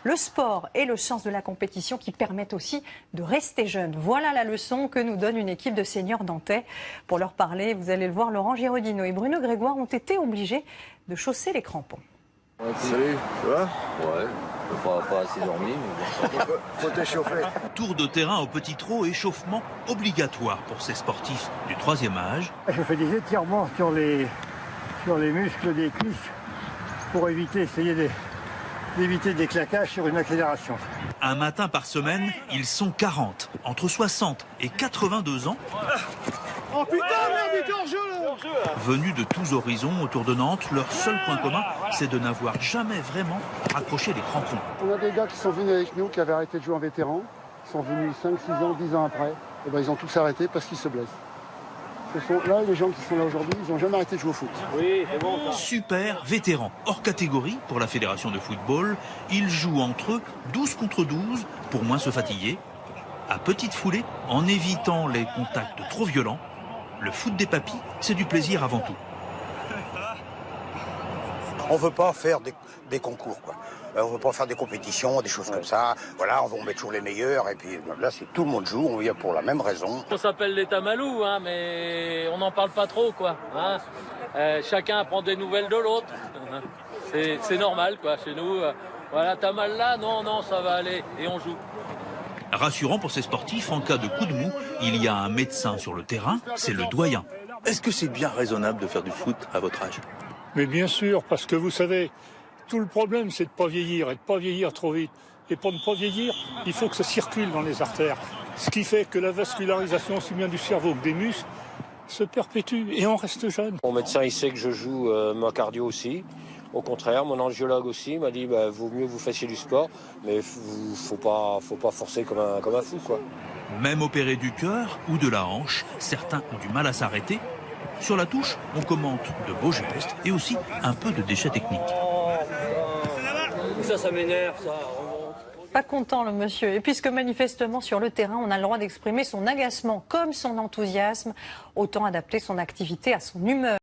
Le sport et le sens de la compétition qui permettent aussi de rester jeune. Voilà la leçon que nous donne une équipe de seniors nantais. Pour leur parler, vous allez le voir, Laurent Girodino et Bruno Grégoire ont été obligés de chausser les crampons. Salut, ça va? Ouais, pas assez dormi, mais bon. Faut t'échauffer. Tour de terrain au petit trot, échauffement obligatoire pour ces sportifs du 3e âge. Je fais des étirements sur les muscles des cuisses pour essayer d'éviter des claquages sur une accélération. Un matin par semaine, ils sont 40, entre 60 et 82 ans. Oh putain, merde, il est hors jeu là! Venus de tous horizons autour de Nantes, leur seul point commun, c'est de n'avoir jamais vraiment accroché les crampons. On a des gars qui sont venus avec nous, qui avaient arrêté de jouer en vétéran. Ils sont venus 5, 6 ans, 10 ans après. Et ben, ils ont tous arrêté parce qu'ils se blessent. Ce sont là les gens qui sont là aujourd'hui, ils n'ont jamais arrêté de jouer au foot. Oui, c'est bon. Super vétérans, hors catégorie pour la fédération de football. Ils jouent entre eux 12 contre 12 pour moins se fatiguer. À petite foulée, en évitant les contacts trop violents. Le foot des papis, c'est du plaisir avant tout. On ne veut pas faire des concours, quoi. On ne veut pas faire des compétitions, des choses comme ça. Voilà, on met toujours les meilleurs. Et puis là, c'est tout le monde joue, on vient pour la même raison. On s'appelle les Tamalous, hein, mais on n'en parle pas trop, quoi. Hein. Chacun apprend des nouvelles de l'autre. C'est normal, quoi, chez nous. Voilà, t'as mal là? Non, non, ça va aller. Et on joue. Rassurant pour ces sportifs, en cas de coup de mou, il y a un médecin sur le terrain, c'est le doyen. Est-ce que c'est bien raisonnable de faire du foot à votre âge? Mais bien sûr, parce que vous savez, tout le problème c'est de ne pas vieillir et de ne pas vieillir trop vite. Et pour ne pas vieillir, il faut que ça circule dans les artères. Ce qui fait que la vascularisation, aussi bien du cerveau que des muscles, se perpétue et on reste jeune. Mon médecin, il sait que je joue ma cardio aussi. Au contraire, mon angiologue aussi m'a dit vaut mieux que vous fassiez du sport, mais faut pas forcer comme un fou, quoi. Même opéré du cœur ou de la hanche, certains ont du mal à s'arrêter. Sur la touche, on commente de beaux gestes et aussi un peu de déchets techniques. Ça m'énerve, ça. Pas content le monsieur. Et puisque manifestement sur le terrain, on a le droit d'exprimer son agacement comme son enthousiasme, autant adapter son activité à son humeur.